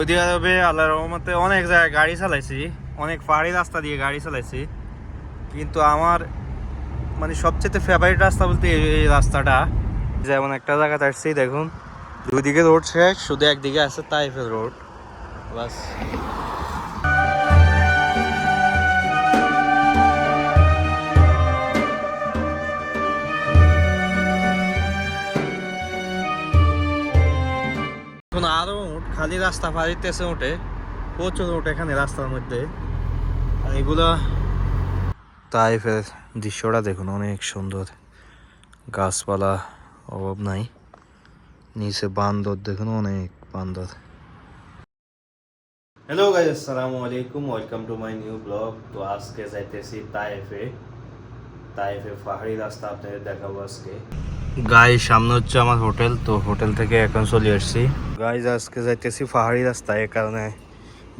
Saudi আরবে আল্লাহর রহমতে অনেক জায়গায় গাড়ি চালাইছি, অনেক পাহাড়ি রাস্তা দিয়ে গাড়ি চালাইছি, কিন্তু আমার মানে সবচেয়ে ফেভারিট রাস্তা বলতে এই রাস্তাটা। যেমন একটা জায়গাতে আসছি, দেখুন দুইদিকে রোড শেষ, শুধু একদিকে আছে তাইফের রোড, বাস। এখন আরো উঠ, খালি রাস্তা ফাড়িতেছে উঠে, প্রচুর উঠ এখানে রাস্তার মধ্যে। আর এগুলা তাইফের দৃশ্যটা দেখুন, অনেক সুন্দর, গাছপালা অভাব নাই, নিচে বান্দর দেখুন, অনেক বান্দর। হ্যালো গাইস, আসসালামু আলাইকুম, welcome to my new blog. তো আজকে যাইতেছি তাইফে পাহাড়ি রাস্তা আপনাদের দেখাবো আজকে। গাইস সামনে হচ্ছে আমার হোটেল, তো হোটেল থেকে এখন চলে আসছি। গাইস আজকে যাইতেছি পাহাড়ি রাস্তায়, এ কারণে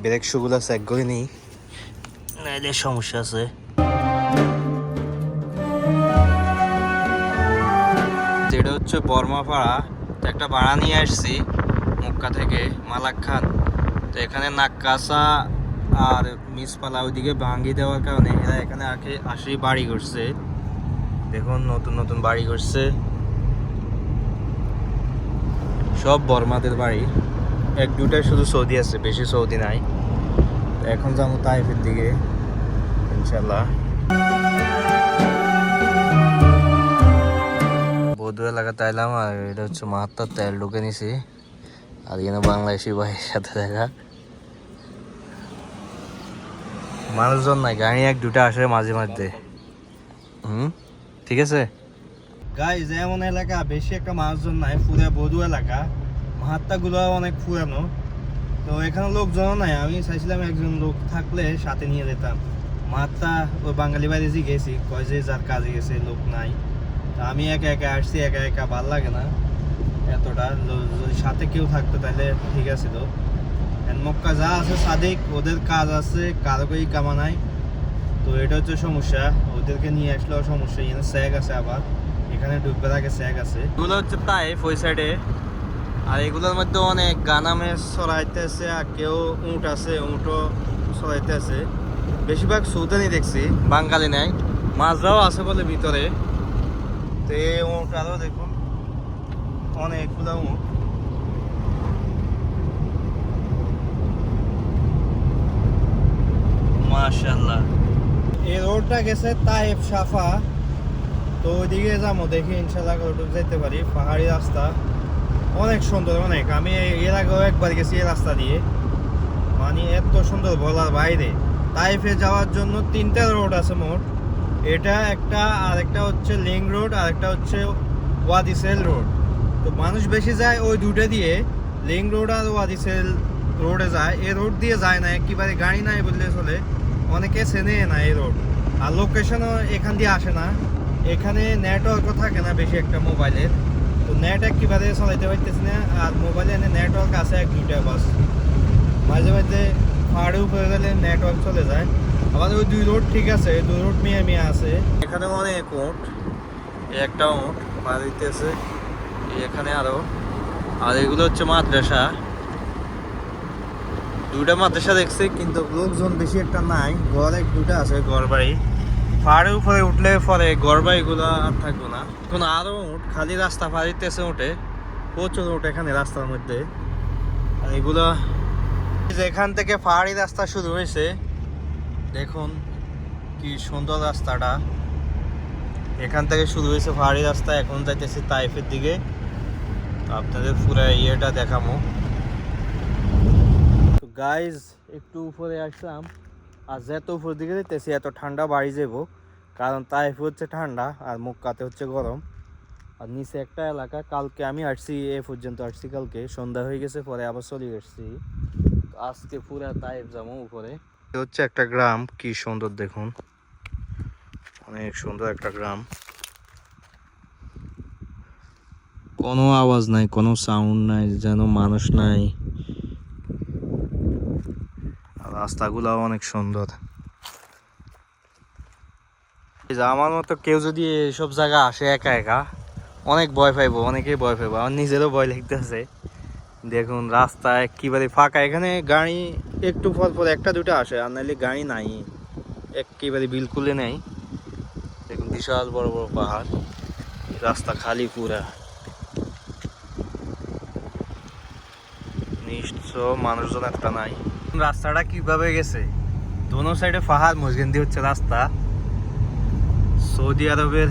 ব্রেক শুগুলো চেক করে নিই, নাইলে সমস্যা আছে। এটা হচ্ছে বর্মাপাড়া, তো একটা ভাড়া নিয়ে আসছি মক্কা থেকে, মালাক খান। তো এখানে নাক্কাসা আর মিসপালা ওইদিকে ভাঙ্গি দেওয়ার কারণে এরা এখানে আসি বাড়ি করছে। দেখুন নতুন নতুন বাড়ি করছে, সব বর্মাদের বাড়ি, এক দুটাই শুধু সৌদি আছে, বেশি সৌদি নাই। এখন যাবো তাইফের দিকে ইনশাল্লাহ। বধু এলাকাতে আইলাম, আর এটা হচ্ছে মাহাত্মার তেল ঢুকে নিছি। আর এখানে বাংলাদেশি ভাইয়ের সাথে দেখা, মানুষজন নাই, গাড়ি এক দুটা আসে মাঝে মাঝে। ঠিক আছে গাইজ, এমন এলাকা বেশি একটা মানুষজন নাই, পুরো বধু এলাকা, মাহাত্মাগুলো অনেক পুরানো, তো এখানে লোকজন নাই। আমি চাইছিলাম একজন লোক থাকলে সাথে নিয়ে যেতাম। মাহাত্মা ওই বাঙালি বাড়ি গেছি, কয় যে যার কাজে গেছে, লোক নাই। তো আমি একা একা আসছি, একা একা ভাল লাগে না এতটা, যদি সাথে কেউ থাকতো তাহলে ঠিক আছে। তো মক্কা যা আছে সাদিক, ওদের কাজ আছে, কারোকেই কামা নাই, তো এটা হচ্ছে সমস্যা। ওদেরকে নিয়ে আসলেও সমস্যা, এখানে স্যাগ আছে, আবার এখানে ডুববে থাকে স্যাগ আছে। এগুলো হচ্ছে তাইফ ওই সাইডে, আর এগুলোর মধ্যে অনেক গানামে চড়াইতেছে, আর কেউ উঁট আছে, উঁটও চড়াইতেছে। বেশিরভাগ সুদানি দেখছি, বাঙালি নাই, মাজরাও আছে বলে ভিতরে। তো এই উঁট আরও দেখুন, অনেকগুলো উঁট। মাশাআল্লাহ, এই রোডটা গেছে তাইফ সাফা, তো ওইদিকে যাবো, দেখি ইনশাল্লাহ কতটুকু যেতে পারি। পাহাড়ি রাস্তা অনেক সুন্দর, অনেক। আমি এর আগেও একবার গেছি এই রাস্তা দিয়ে, মানে এত সুন্দর বলার বাইরে। তাইফে যাওয়ার জন্য তিনটা রোড আছে মোট, এটা একটা, আর একটা হচ্ছে লিং রোড, আর একটা হচ্ছে ওয়াদিসেল রোড। তো মানুষ বেশি যায় ওই দুটো দিয়ে, লিং রোড আর ওয়াদিসেল রোডে যায়। এই রোড দিয়ে যায় না, একেবারে গাড়ি নাই বললে চলে, অনেকে চেনে না এই রোড। আর লোকেশনও এখান দিয়ে আসে না, এখানে নেটওয়ার্কও থাকে না বেশি একটা মোবাইলের, তো নেট একেবারে চালাইতে পারতেছি না। আর মোবাইলে এনে নেটওয়ার্ক আছে এক দুইটা বাস, মাঝে মাঝে পাহাড়ে উপরে গেলে নেটওয়ার্ক চলে যায়। আবার ওই দুই রোড ঠিক আছে, দুই রোড মিয়া মিয়া আছে। এখানে অনেক উঁট, একটা উঁট পার হইতেছে, এখানে আরো। আর এগুলো হচ্ছে মাদ্রাসা, দুটা মাদ্রাসা দেখছি, কিন্তু লোকজন বেশি একটা নাই, ঘর এক দুটা আছে, ঘর বাড়ি। পাহাড়ের উপরে উঠলে পরে ঘর বাড়িগুলো আর থাকবো না। এখন আরো উঠ, খালি রাস্তা পাড়িতেছে উঠে, প্রচুর উঠ এখানে রাস্তার মধ্যে। আর এগুলো এখান থেকে পাহাড়ি রাস্তা শুরু হয়েছে, দেখুন কি সুন্দর রাস্তাটা। এখান থেকে শুরু হয়েছে পাহাড়ি রাস্তা, এখন যাইতেছি তাইফের দিকে, আপনাদের পুরো ইয়েটা দেখাবো। তো গাইজ একটু উপরে আসলাম, আর যত উপর দিকে যেতেছি এত ঠান্ডা বাড়ি যাব, কারণ তাইফে হচ্ছে ঠান্ডা আর মক্কাতে হচ্ছে গরম। আর নিচে একটা এলাকা, কালকে আমি আসছি, এ পর্যন্ত আসছি, কালকে সন্ধ্যা হয়ে গেছে, পরে আবার চলে আসছি। আজকে পুরা তাইফ যাবো উপরে। হচ্ছে একটা গ্রাম, কি সুন্দর দেখুন, অনেক সুন্দর একটা গ্রাম, কোনো আওয়াজ নাই, কোনো সাউন্ড নাই, যেন মানুষ নাই। রাস্তাগুলো অনেক সুন্দর। আমার মতো কেউ যদি এসব জায়গা আসে একা একা, অনেক ভয় পাইবো, অনেকেই ভয় পাইবো, আমার নিজেরও ভয় লাগতেছে। দেখুন রাস্তা একেবারে ফাঁকা, এখানে গাড়ি একটু পর পর একটা দুটো আসে, আর নাহলে গাড়ি নাই, একেবারে বিলকুলই নেই। দেখুন বিশাল বড় বড় পাহাড়, রাস্তা খালি পুরা, নিশ্চয় মানুষজন একটা নাই। রাস্তাটা কিভাবে গেছে, দোনো সাইডে পাহাড়, মজগেন দিয়ে হচ্ছে রাস্তা। সৌদি আরবের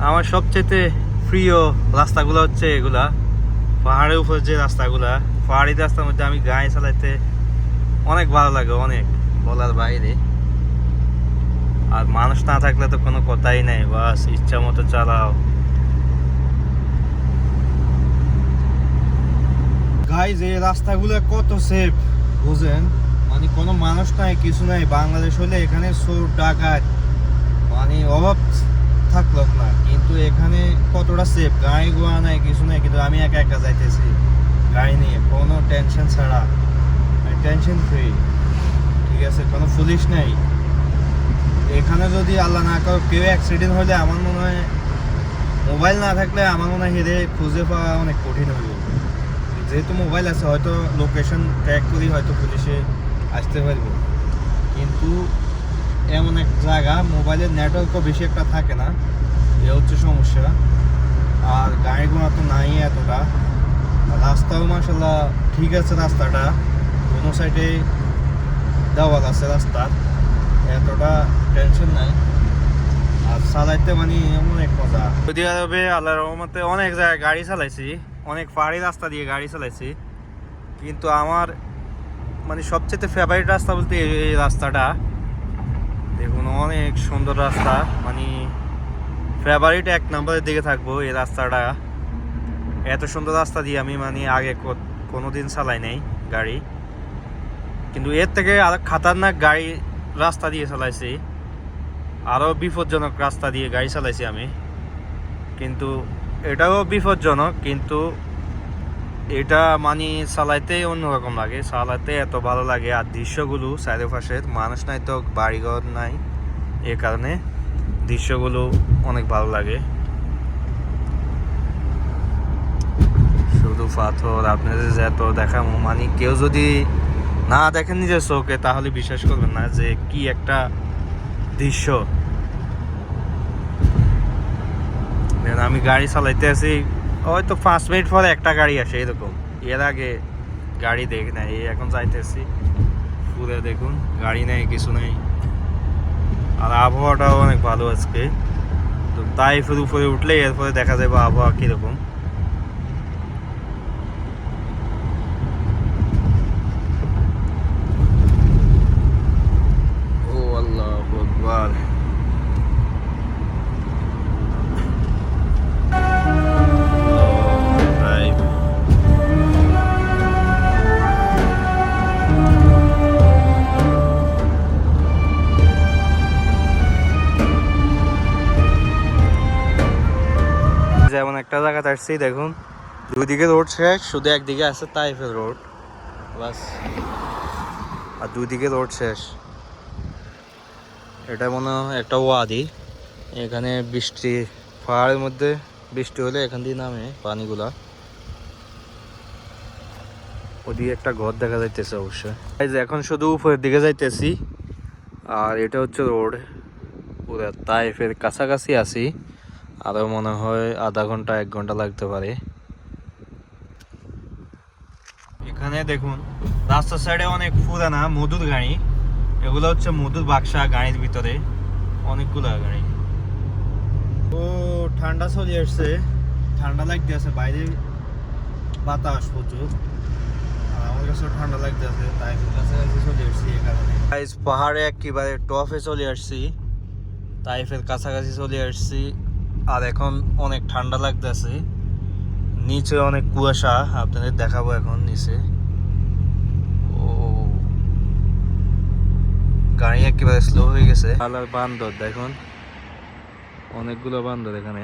আমার সবচেয়ে প্রিয় রাস্তাগুলো হচ্ছে এগুলা, পাহাড়ের উপর যে রাস্তাগুলা। পাহাড়ি রাস্তার মধ্যে আমি গাড়ি চালাইতে অনেক ভালো লাগে, অনেক বলার বাইরে। আর মানুষ না থাকলে তো কোনো কথাই নাই, বাস ইচ্ছা মতো চালাও। গাইজ এই রাস্তাগুলো কত সেফ বুঝেন, মানে কোনো মানুষ নাই, কিছু নাই। বাংলাদেশ হলে এখানে চোর ডাকাত মানে অভাব থাকলো না, কিন্তু এখানে কতটা সেফ, গাড়ি ঘোড়া নাই, কিছু নাই। কিন্তু আমি একা একা যাইতেছি গাড়ি নিয়ে, কোনো টেনশন ছাড়া, টেনশন ফ্রি, ঠিক আছে, কোনো পুলিশ নেই এখানে। যদি আল্লাহ না করে কেউ অ্যাক্সিডেন্ট হলে আমার মনে হয় মোবাইল না থাকলে আমার মনে হয় হেরে খুঁজে পাওয়া অনেক কঠিন হবে। যেহেতু মোবাইল আছে হয়তো লোকেশন ট্র্যাক করি হয়তো পুলিশে আসতে পারবো, কিন্তু এমন এক জায়গা মোবাইলের নেটওয়ার্কও বেশি একটা থাকে না, এ হচ্ছে সমস্যা। আর গাড়ি ঘোড়া তো নাই এতটা, রাস্তাও মাশাআল্লাহ ঠিক আছে, রাস্তাটা কোনো সাইডে দেওয়াল আছে রাস্তার, এতটা টেনশন নাই। আর চালাইতে মানে অনেক মজা। সৌদি আরবে আল্লাহর রহমতে অনেক জায়গায় গাড়ি চালাইছি, অনেক পাহাড়ি রাস্তা দিয়ে গাড়ি চালাইছি, কিন্তু আমার মানে সবচেয়ে ফেভারিট রাস্তা বলতে এই রাস্তাটা। দেখুন অনেক সুন্দর রাস্তা, মানে ফেভারিট এক নম্বরের দিকে থাকবো এই রাস্তাটা। এত সুন্দর রাস্তা দিয়ে আমি মানে আগে কোনো দিন চালাই নাই গাড়ি, কিন্তু এর থেকে আরো খাতারনাক গাড়ি রাস্তা দিয়ে চালাইছি, আরও বিপজ্জনক রাস্তা দিয়ে গাড়ি চালাইছি আমি। কিন্তু এটাও বিপজ্জনক, কিন্তু এটা মানে চালাইতে অন্যরকম লাগে, চালাতে এত ভালো লাগে। আর দৃশ্যগুলো চারিপাশের, মানুষ নাই তো, বাড়িঘর নাই, এ কারণে দৃশ্যগুলো অনেক ভালো লাগে। শুধু পাথর, আপনাদের এত দেখাবো মানে কেউ যদি না দেখেন নিজের চোখে তাহলে বিশ্বাস করবেন না যে কি একটা দৃশ্য। আমি গাড়ি চালাইতে আছি, হয়তো 5 মিনিট পরে একটা গাড়ি আসে এরকম, এর আগে গাড়ি দেখি না। এই এখন যাইতেছি, পুরো দেখুন গাড়ি নেই, কিছু নেই। আর আবহাওয়াটাও অনেক ভালো আজকে, তো তাইফের উপরে উঠলে এরপরে দেখা যাবে আবহাওয়া কিরকম। ও আল্লাহু আকবার। যেমন একটা জায়গা আসছি, দেখুন দুইদিকে রোড শেষ, শুধু একদিকে আছে তাইফের রোড বাস, আর দুইদিকে রোড শেষ। এটা মনে হয় একটা ওয়াদি, এখানে বৃষ্টি, পাহাড়ের মধ্যে বৃষ্টি হলে এখান দিয়ে নামে পানিগুলা। ওদিকে একটা ঘর দেখা যাইতেছে অবশ্যই। এই যে এখন শুধু উপরের দিকে যাইতেছি, আর এটা হচ্ছে রোড, পুরো তাইফের কাছাকাছি আছি, আরও মনে হয় আধা ঘন্টা 1 ঘন্টা লাগতে পারে। এখানে দেখুন রাস্তার সাইডে অনেক পুরানা মধুর গাড়ি, এগুলো হচ্ছে মধুর বাক্সা গাড়ির ভিতরে, অনেকগুলো গাড়ি। ও ঠান্ডা চলে আসছে, ঠান্ডা লাগতে আছে, বাইরে বাতাস প্রচুর, আর আমার কাছেও ঠান্ডা লাগতে আছে, তাই কাছাকাছি চলে আসছি এই কারণে। পাহাড়ে একেবারে টপে চলে আসছি, তাইফের কাছাকাছি চলে আসছি, আর এখন অনেক ঠান্ডা লাগতেছে। নিচে অনেক কুয়াশা, আপনাদের দেখাবো এখন নিচে। ও গাড়ি একেবারে স্লো হয়ে গেছে। আর বান্দর দেখুন, অনেকগুলো বান্দর এখানে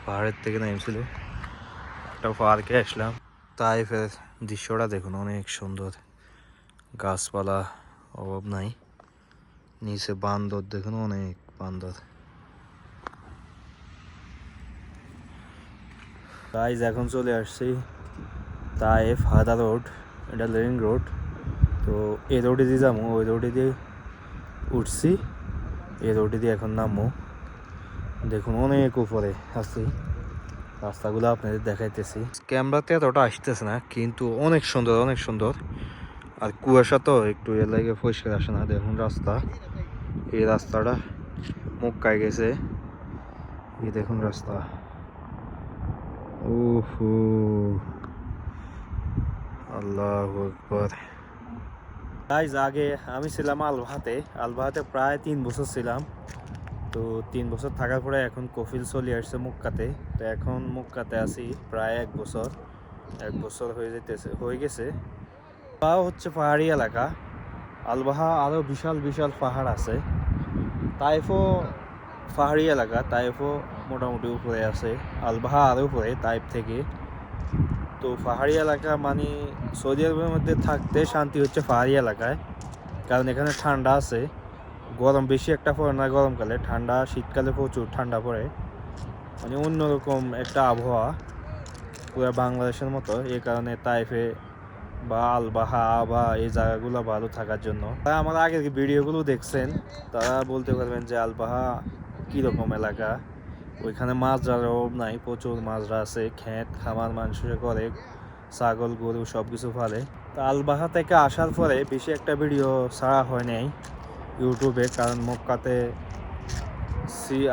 পাহাড়ের থেকে নেমেছিল। একটা পার্কে আসলাম, তাইফের দৃশ্যটা দেখুন অনেক সুন্দর, গাছপালা অভাব নাই, নিচে বান্দর দেখুন, অনেক বান্দর। গাইজ এখন চলে আসছি তাইফ হাদা রোড, এটা লিং রোড। তো এই রোডে দিয়ে যাবো, ওই রোডে দিয়ে উঠছি, এই রোডে দিয়ে এখন নামবো। দেখুন অনেক উপরে আছি, রাস্তাগুলো আপনাদের দেখাইতেছি। ক্যামেরাতে এতটা আসতেছে না, কিন্তু অনেক সুন্দর, অনেক সুন্দর। আর কুয়াশা তো একটু এর লাগে পরিষ্কার আসে না। দেখুন রাস্তা, এই রাস্তাটা মক্কায় গেছে, এই দেখুন রাস্তা। ওহো, আল্লাহু আকবার। গাইস, আগে আমি ছিলাম আলবাহাতে প্রায় 3 বছর ছিলাম। তো 3 বছর থাকার পরে এখন কফিল চলে আসছে মক্কাতে। তো এখন মক্কাতে আছি প্রায় 1 বছর হয়ে গেছে। তাও হচ্ছে পাহাড়ি এলাকা। আলবাহা আরও বিশাল বিশাল পাহাড় আছে। তাইফও পাহাড়ি এলাকা, তাইফও মোটামুটি উপরে আছে, আলবাহা আরও উপরে তাইফ থেকে। তো পাহাড়ি এলাকা মানে সৌদি আরবের মধ্যে থাকতে শান্তি হচ্ছে পাহাড়ি এলাকায়, কারণ এখানে ঠান্ডা আছে, গরম বেশি একটা পড়ে না গরমকালে, ঠান্ডা শীতকালে প্রচুর ঠান্ডা পড়ে, মানে অন্যরকম একটা আবহাওয়া পুরো বাংলাদেশের মতো। এই কারণে তাইফে বা আলবাহা বা এই জায়গাগুলো ভালো থাকার জন্য, তারা আমার আগের ভিডিওগুলো দেখছেন, তারা বলতে পারবেন যে আলবাহা কীরকম এলাকা। ওইখানে মাছরার অভাব নাই, প্রচুর মাছরা আছে, ক্ষেত খামার মানুষের করে, ছাগল গরু সব কিছু ফেলে। তো আলবাহা থেকে আসার পরে বেশি একটা ভিডিও ছাড়া হয় নাই ইউটিউবে, কারণ মক্কাতে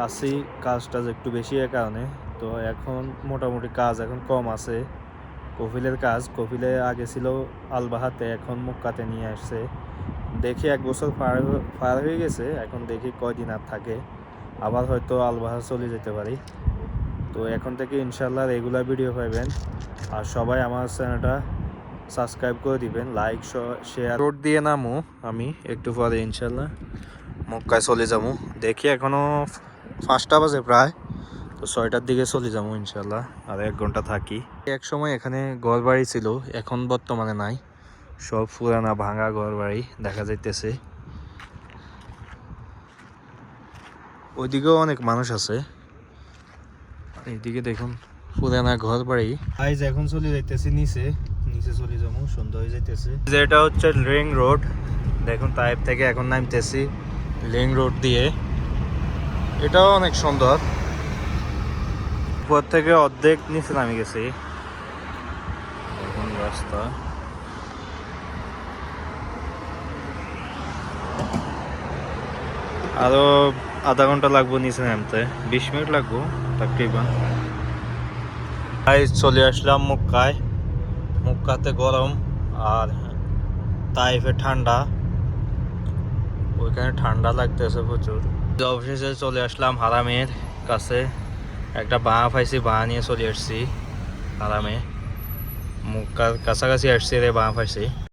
আসি কাজ টাজ একটু বেশি এর কারণে। তো এখন মোটামুটি কাজ এখন কম আছে। কফিলের কাজ, কফিলে আগে ছিল আলবাহাতে, এখন মক্কাতে নিয়ে আসছে। দেখি 1 বছর পার হয়ে গেছে, এখন দেখি কয়দিন আর থাকে, আবার হয়তো আলবাহা চলে যেতে পারি। তো এখন থেকে ইনশাল্লাহ রেগুলার ভিডিও পাইবেন। আর সবাই আমার চ্যানেলটা সাবস্ক্রাইব করে দিবেন, লাইক শেয়ার। রোড দিয়ে নামো আমি একটু পরে, ইনশাল্লাহ মক্কায় চলে যাবো। দেখি এখনো 5টা বাজে প্রায়, তো 6টার দিকে চলে যাবো ইনশাল্লাহ, আর 1 ঘন্টা থাকি। এক সময় এখানে ঘর বাড়ি ছিল, এখন বর্তমানে নাই, সব পুরানা ভাঙা ঘর বাড়ি দেখা যাইতেছে। ওইদিকেও অনেক মানুষ আছে, এইদিকে দেখুন পুরানা ঘর বাড়ি। আইজ এখন চলে যাইতেছি নিচে চলে যাবো, সুন্দর হয়ে যাইতেছে। এটা হচ্ছে লিং রোড, দেখুন তাইফ থেকে এখন নামতেছি লিং রোড দিয়ে। এটাও অনেক সুন্দর, উপর থেকে অর্ধেক নিচে নামে গেছি, এখন রাস্তা। আরো আধা ঘন্টা লাগবো নিচে নামতে, 20 মিনিট লাগবো তাকরিবান। চলে আসলাম মক্কায়। মক্কাতে গরম আর তাইফে ঠান্ডা, ওইখানে ঠান্ডা লাগতেছে প্রচুর। অবশেষে চলে আসলাম হারামের কাছে, একটা বাঁ পাইছি, বাঁ নিয়ে চলে আসছি হারামে, মক্কার কাছাকাছি আসছি রে, বাঁ পাইছি।